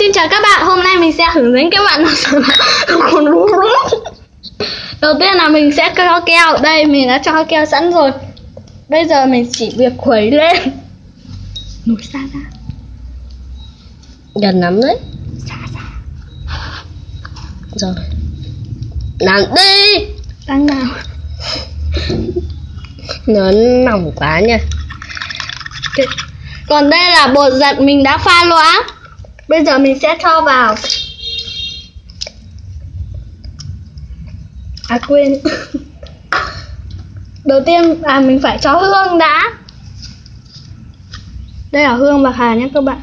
Xin chào các bạn, hôm nay mình sẽ hướng dẫn các bạn đầu tiên là mình sẽ cho keo. Đây mình đã cho keo sẵn rồi. Bây giờ mình chỉ việc khuấy lên. Nổi xa ra. Gần lắm đấy. Xa ra. Rồi. Làm đi. Đang nào. Nó mỏng quá nha. Còn đây là bột giặt mình đã pha loãng. Bây giờ mình sẽ cho vào. À quên. Đầu tiên mình phải cho hương đã. Đây là hương bạc hà nhé các bạn.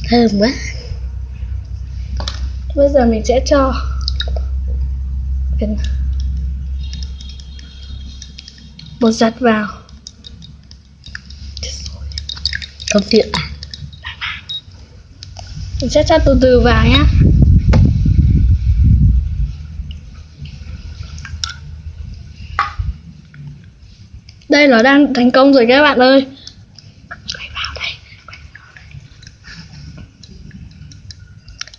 Thơm quá. Bây giờ mình sẽ cho bột giặt vào. Không tiện à? Mình sẽ cho từ từ vào nhé. Đây nó đang thành công rồi các bạn ơi. Quay vào đây.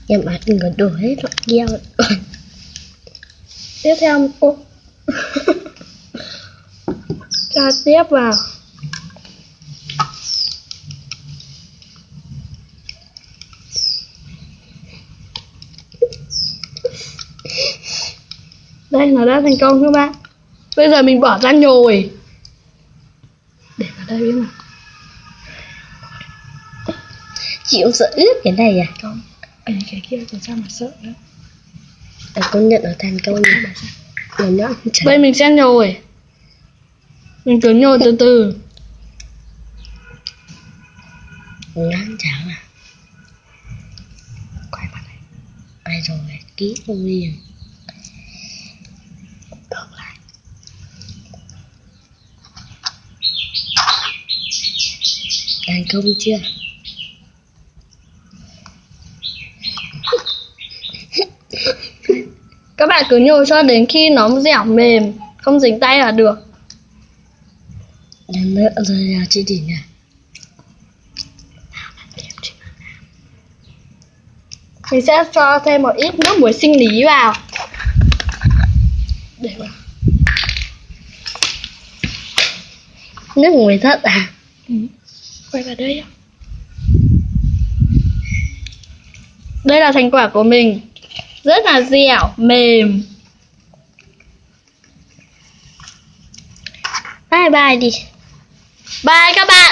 Em ăn còn đổ hết loại keo. Tiếp theo cho tiếp vào. Đây nó đã thành công các bạn. Bây giờ mình bỏ ra nhồi. Để vào đây biết mà. Chị không sợ ướt cái này à? Không. Cái kia làm sao mà sợ nữa. Công nhận là thành công nha. Bây mình sẽ nhồi. Mình cứ nhồi từ từ. Ngán cháo à? Quay vào đây. Quay rồi, ký không liền. Ngược lại. Thành công chưa? Các bạn cứ nhồi cho đến khi nó dẻo mềm, không dính tay là được. Lần nữa rồi chị đỉnh à? Mình sẽ cho thêm một ít nước muối sinh lý vào. Để vào. Nước muối thật à? Quay vào đây. Đây là thành quả của mình. Rất là dẻo, mềm. Bye bye đi. Bye các bạn.